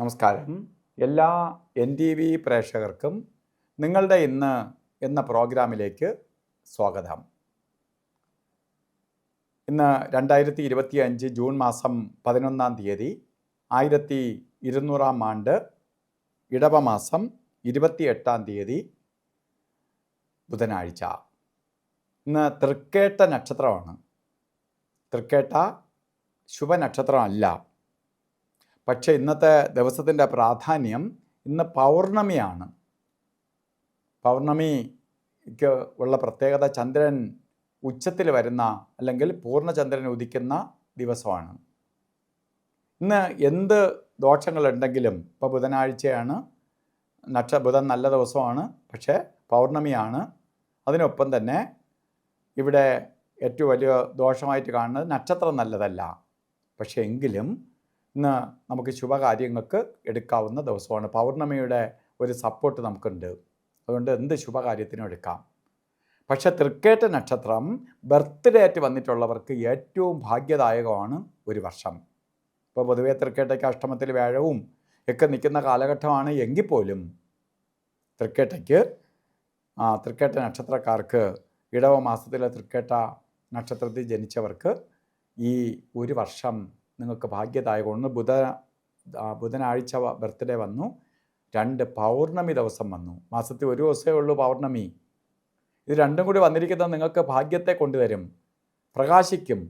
നമസ്കാരം. എല്ലാ NTV പ്രേക്ഷകർക്കും നിങ്ങളുടെ ഇന്ന് എന്ന പ്രോഗ്രാമിലേക്ക് സ്വാഗതം. ഇന്ന് 2025 ജൂൺ മാസം 11-ാം തീയതി 1200-ാം ആണ്ട് ഇടവമാസം 28-ാം തീയതി ബുധനാഴ്ച. ഇന്ന് തൃക്കേട്ട നക്ഷത്രമാണ്. തൃക്കേട്ട ശുഭനക്ഷത്രമല്ല. പക്ഷേ ഇന്നത്തെ ദിവസത്തിൻ്റെ പ്രാധാന്യം ഇന്ന് പൗർണമിയാണ്. പൗർണമിക്ക് ഉള്ള പ്രത്യേകത ചന്ദ്രൻ ഉച്ചത്തിൽ വരുന്ന അല്ലെങ്കിൽ പൂർണ്ണചന്ദ്രൻ ഉദിക്കുന്ന ദിവസമാണ്. ഇന്ന് എന്ത് ദോഷങ്ങളുണ്ടെങ്കിലും ഇപ്പോൾ ബുധനാഴ്ചയാണ്, ബുധൻ നല്ല ദിവസമാണ്, പക്ഷേ പൗർണമിയാണ്. അതിനൊപ്പം തന്നെ ഇവിടെ ഏറ്റവും വലിയ ദോഷമായിട്ട് കാണുന്നത് നക്ഷത്രം നല്ലതല്ല. പക്ഷേ എങ്കിലും ഇന്ന് നമുക്ക് ശുഭകാര്യങ്ങൾക്ക് എടുക്കാവുന്ന ദിവസമാണ്. പൗർണമിയുടെ ഒരു സപ്പോർട്ട് നമുക്കുണ്ട്. അതുകൊണ്ട് എന്ത് ശുഭകാര്യത്തിനും എടുക്കാം. പക്ഷെ തൃക്കേട്ട നക്ഷത്രം ബർത്ത്ഡേ ആയിട്ട് വന്നിട്ടുള്ളവർക്ക് ഏറ്റവും ഭാഗ്യദായകമാണ് ഒരു വർഷം. ഇപ്പോൾ പൊതുവേ തൃക്കേട്ടയ്ക്ക് അഷ്ടമത്തിൽ വ്യാഴവും ഒക്കെ നിൽക്കുന്ന കാലഘട്ടമാണ് എങ്കിൽ പോലും തൃക്കേട്ട നക്ഷത്രക്കാർക്ക് ഇടവ മാസത്തിലെ തൃക്കേട്ട നക്ഷത്രത്തിൽ ജനിച്ചവർക്ക് ഈ ഒരു വർഷം നിങ്ങൾക്ക് ഭാഗ്യദായകമാണ്. ബുധനാഴ്ച ബർത്ത്ഡേ വന്നു, 2 പൗർണമി ദിവസം വന്നു. മാസത്തിൽ ഒരു ദിവസമേ ഉള്ളൂ പൗർണമി. ഇത് രണ്ടും കൂടി വന്നിരിക്കുന്നത് നിങ്ങൾക്ക് ഭാഗ്യത്തെ കൊണ്ടുതരും, പ്രകാശിക്കും,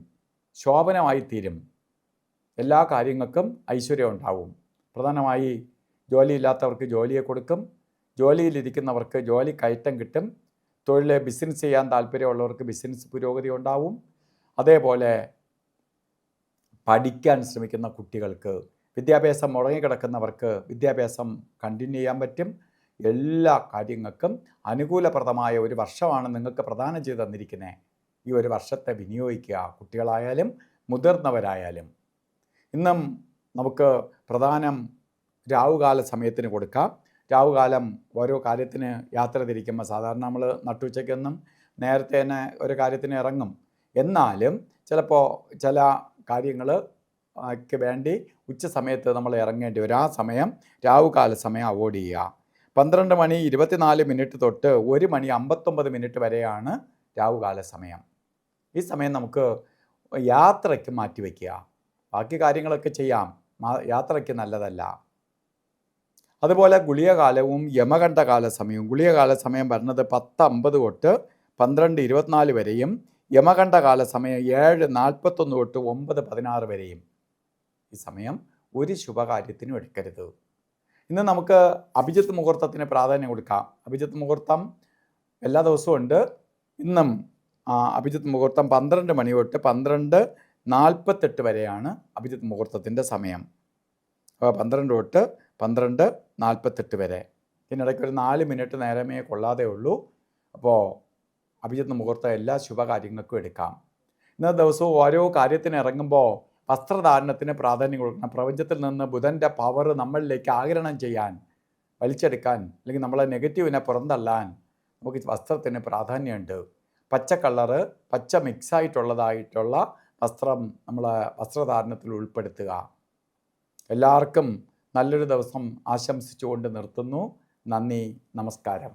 ശോഭനമായിത്തീരും. എല്ലാ കാര്യങ്ങൾക്കും ഐശ്വര്യം ഉണ്ടാവും. പ്രധാനമായി ജോലിയില്ലാത്തവർക്ക് ജോലിയെ കൊടുക്കും, ജോലിയിലിരിക്കുന്നവർക്ക് ജോലി കയറ്റം കിട്ടും, ബിസിനസ് ചെയ്യാൻ താല്പര്യമുള്ളവർക്ക് ബിസിനസ് പുരോഗതി ഉണ്ടാവും. അതേപോലെ പഠിക്കാൻ ശ്രമിക്കുന്ന കുട്ടികൾക്ക്, വിദ്യാഭ്യാസം മുടങ്ങിക്കിടക്കുന്നവർക്ക് വിദ്യാഭ്യാസം കണ്ടിന്യൂ ചെയ്യാൻ പറ്റും. എല്ലാ കാര്യങ്ങൾക്കും അനുകൂലപ്രദമായ ഒരു വർഷമാണ് നിങ്ങൾക്ക് പ്രദാനം ചെയ്ത് തന്നിരിക്കുന്നത്. ഈ ഒരു വർഷത്തെ വിനിയോഗിക്കുക, കുട്ടികളായാലും മുതിർന്നവരായാലും. ഇന്നും നമുക്ക് പ്രധാനം രാവുകാല സമയത്തിന് കൊടുക്കാം. രാവുകാലം ഓരോ കാര്യത്തിന് യാത്ര തിരിക്കുമ്പോൾ സാധാരണ നമ്മൾ നട്ടുച്ചയ്ക്കൊന്നും നേരത്തെ തന്നെ ഒരു കാര്യത്തിന് ഇറങ്ങും. എന്നാലും ചിലപ്പോൾ ചില കാര്യങ്ങൾക്ക് വേണ്ടി ഉച്ച സമയത്ത് നമ്മൾ ഇറങ്ങേണ്ടി വരും. ആ സമയം രാവുകാല സമയം അവോയ്ഡ് ചെയ്യുക. 12:24 തൊട്ട് 1:59 വരെയാണ് രാവുകാല സമയം. ഈ സമയം നമുക്ക് യാത്രയ്ക്ക് മാറ്റിവെക്കുക. ബാക്കി കാര്യങ്ങളൊക്കെ ചെയ്യാം, യാത്രയ്ക്ക് നല്ലതല്ല. അതുപോലെ ഗുളികകാലവും യമകണ്ഠകാല സമയവും. ഗുളികകാല സമയം വരുന്നത് 10:50 തൊട്ട് 12:24 വരെയും, യമകണ്ഠകാല സമയം 7:41 തൊട്ട് 9:16 വരെയും. ഈ സമയം ഒരു ശുഭകാര്യത്തിനും എടുക്കരുത്. ഇന്ന് നമുക്ക് അഭിജിത്ത് മുഹൂർത്തത്തിന് പ്രാധാന്യം കൊടുക്കാം. അഭിജിത്ത് മുഹൂർത്തം എല്ലാ ദിവസവും ഉണ്ട്. ഇന്നും അഭിജിത്ത് മുഹൂർത്തം 12 മണി തൊട്ട് 12:48 വരെയാണ് അഭിജിത്ത് മുഹൂർത്തത്തിൻ്റെ സമയം. അപ്പോൾ 12 തൊട്ട് 12:48 വരെ. ഇതിനിടയ്ക്ക് ഒരു 4 മിനിറ്റ് നേരമേ കൊള്ളാതെ ഉള്ളൂ. അപ്പോൾ അഭിജിത്ത് മുഹൂർത്തം എല്ലാ ശുഭകാര്യങ്ങൾക്കും എടുക്കാം. ഇന്നത്തെ ദിവസവും ഓരോ കാര്യത്തിന് ഇറങ്ങുമ്പോൾ വസ്ത്രധാരണത്തിന് പ്രാധാന്യം കൊടുക്കണം. പ്രപഞ്ചത്തിൽ നിന്ന് ബുധൻ്റെ പവർ നമ്മളിലേക്ക് ആഗിരണം ചെയ്യാൻ, വലിച്ചെടുക്കാൻ, അല്ലെങ്കിൽ നമ്മളെ നെഗറ്റീവിനെ പുറന്തള്ളാൻ നമുക്ക് വസ്ത്രത്തിന് പ്രാധാന്യമുണ്ട്. പച്ച കളറ്, പച്ച മിക്സായിട്ടുള്ള വസ്ത്രം നമ്മളെ വസ്ത്രധാരണത്തിൽ ഉൾപ്പെടുത്തുക. എല്ലാവർക്കും നല്ലൊരു ദിവസം ആശംസിച്ചുകൊണ്ട് നിർത്തുന്നു. നന്ദി, നമസ്കാരം.